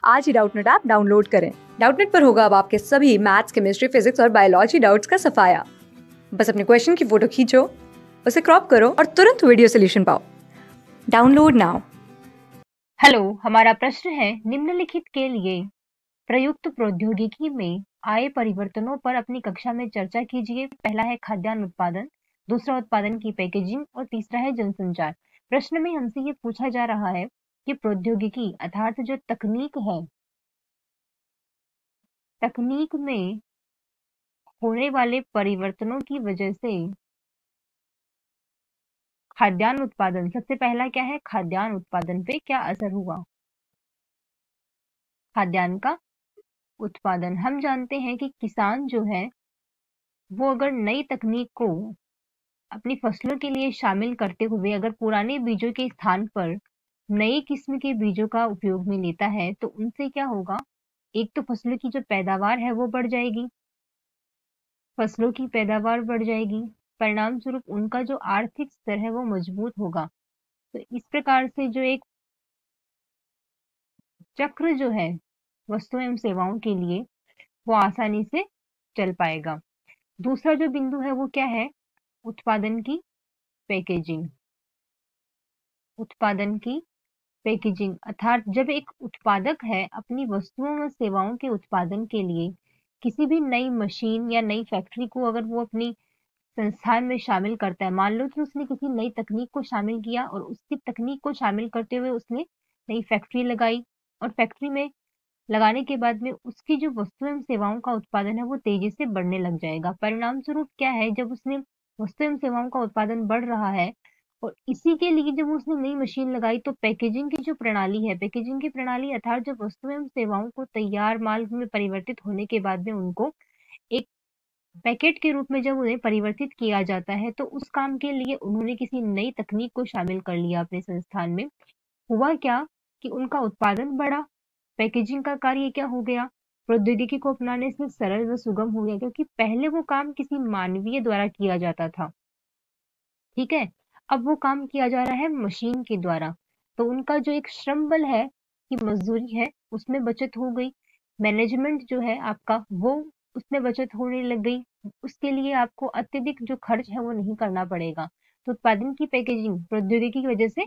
आज ही Doubtnut app download करें। Doubtnut पर होगा अब आपके सभी मैथ्स, केमिस्ट्री, फिजिक्स और बायोलॉजी डाउट्स का सफाया। बस अपने क्वेश्चन की फोटो खींचो, उसे क्रॉप करो और तुरंत वीडियो सोल्यूशन पाओ। Download now. हेलो, हमारा प्रश्न है निम्नलिखित के लिए प्रयुक्त प्रौद्योगिकी में आए परिवर्तनों पर अपनी कक्षा में चर्चा कीजिए। पहला है खाद्यान्न उत्पादन, दूसरा उत्पादन की पैकेजिंग और तीसरा है जनसंचार। प्रश्न में हमसे ये पूछा जा रहा है कि प्रौद्योगिकी अर्थात जो तकनीक है, तकनीक में होने वाले परिवर्तनों की वजह से खाद्यान्न उत्पादन, सबसे पहला क्या है, खाद्यान्न उत्पादन पे क्या असर हुआ। खाद्यान्न का उत्पादन, हम जानते हैं कि किसान जो है वो अगर नई तकनीक को अपनी फसलों के लिए शामिल करते हुए अगर पुराने बीजों के स्थान पर नई किस्म के बीजों का उपयोग में लेता है तो उनसे क्या होगा, एक तो फसलों की जो पैदावार है वो बढ़ जाएगी, फसलों की पैदावार बढ़ जाएगी, परिणाम स्वरूप उनका जो आर्थिक स्तर है वो मजबूत होगा। तो इस प्रकार से जो एक चक्र जो है वस्तुओं एवं सेवाओं के लिए वो आसानी से चल पाएगा। दूसरा जो बिंदु है वो क्या है, उत्पादन की पैकेजिंग। उत्पादन की पैकेजिंग अर्थात जब एक उत्पादक है अपनी वस्तुओं व सेवाओं के उत्पादन के लिए किसी भी नई मशीन या नई फैक्ट्री को अगर वो अपनी संस्थान में शामिल करता है, मान लो कि उसने किसी नई तकनीक को शामिल किया और उसकी तकनीक को शामिल करते हुए उसने नई फैक्ट्री लगाई और फैक्ट्री में लगाने के बाद में उसकी जो वस्तु एवं सेवाओं का उत्पादन है वो तेजी से बढ़ने लग जाएगा। परिणाम स्वरूप क्या है, जब उसने वस्तु एवं सेवाओं का उत्पादन बढ़ रहा है और इसी के लिए जब उसने नई मशीन लगाई तो पैकेजिंग की जो प्रणाली है, पैकेजिंग की प्रणाली अर्थात जब वस्तु एवं सेवाओं को तैयार माल में परिवर्तित होने के बाद में उनको एक पैकेट के रूप में जब उन्हें परिवर्तित किया जाता है तो उस काम के लिए उन्होंने किसी नई तकनीक को शामिल कर लिया अपने संस्थान में। हुआ क्या कि उनका उत्पादन बढ़ा, पैकेजिंग का कार्य क्या हो गया, प्रौद्योगिकी को अपनाने से सरल व सुगम हो गया, क्योंकि पहले वो काम किसी मानवीय द्वारा किया जाता था, ठीक है, अब वो काम किया जा रहा है मशीन के द्वारा। तो उनका जो एक श्रम बल है कि मजदूरी है उसमें बचत हो गई, मैनेजमेंट जो है आपका वो उसमें बचत होने लग गई, उसके लिए आपको अत्यधिक जो खर्च है वो नहीं करना पड़ेगा। तो उत्पादन की पैकेजिंग प्रौद्योगिकी की वजह से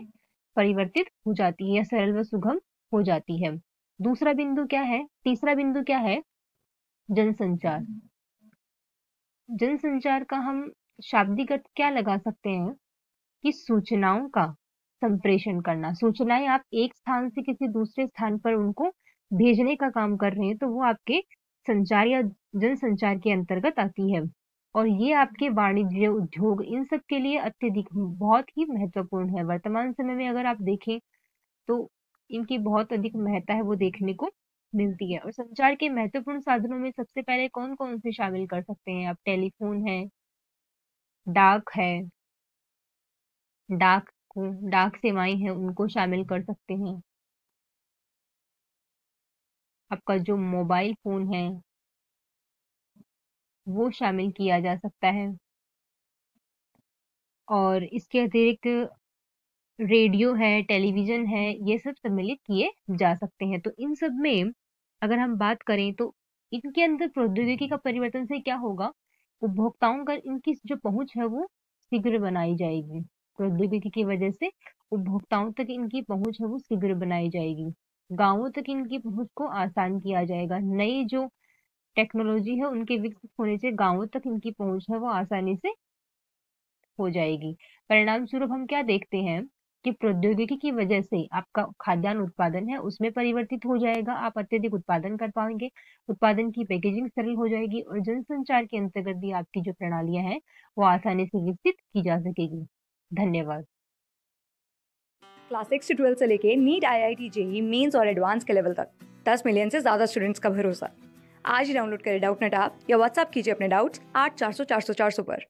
परिवर्तित हो जाती है या सरल व सुगम हो जाती है। दूसरा बिंदु क्या है, तीसरा बिंदु क्या है, जनसंचार। जनसंचार का हम शाब्दिक अर्थ क्या लगा सकते हैं कि सूचनाओं का संप्रेषण करना। सूचनाएं आप एक स्थान से किसी दूसरे स्थान पर उनको भेजने का काम कर रहे हैं तो वो आपके संचार या जनसंचार के अंतर्गत आती है और ये आपके वाणिज्य, उद्योग, इन सब के लिए अत्यधिक बहुत ही महत्वपूर्ण है। वर्तमान समय में अगर आप देखें तो इनकी बहुत अधिक महत्ता है वो देखने को मिलती है। और संचार के महत्वपूर्ण साधनों में सबसे पहले कौन कौन से शामिल कर सकते हैं आप, टेलीफोन है, डाक है, डाक को डाक सेवाएं हैं उनको शामिल कर सकते हैं, आपका जो मोबाइल फोन है वो शामिल किया जा सकता है और इसके अतिरिक्त रेडियो है, टेलीविजन है, ये सब सम्मिलित किए जा सकते हैं। तो इन सब में अगर हम बात करें तो इनके अंदर प्रौद्योगिकी का परिवर्तन से क्या होगा, उपभोक्ताओं का इनकी जो पहुंच है वो शीघ्र बनाई जाएगी। प्रौद्योगिकी की वजह से उपभोक्ताओं तक इनकी पहुंच है वो शीघ्र बनाई जाएगी, गांवों तक इनकी पहुंच को आसान किया जाएगा। नई जो टेक्नोलॉजी है उनके विकसित होने से गांवों तक इनकी पहुंच है वो आसानी से हो जाएगी। परिणाम स्वरूप हम क्या देखते हैं कि प्रौद्योगिकी की वजह से आपका खाद्यान्न उत्पादन है उसमें परिवर्तित हो जाएगा, आप अत्यधिक उत्पादन कर पाएंगे, उत्पादन की पैकेजिंग सरल हो जाएगी और जनसंचार के अंतर्गत भी आपकी जो प्रणालियां हैं वो आसानी से विकसित की जा सकेगी। धन्यवाद। क्लास 6 से 12 से लेके नीट, IIT, JEE मेंस और एडवांस के लेवल तक 10 मिलियन से ज्यादा स्टूडेंट्स का भरोसा। आज ही डाउनलोड करें डाउटनेट ऐप या व्हाट्सएप कीजिए अपने डाउट्स 8400 400 400 पर।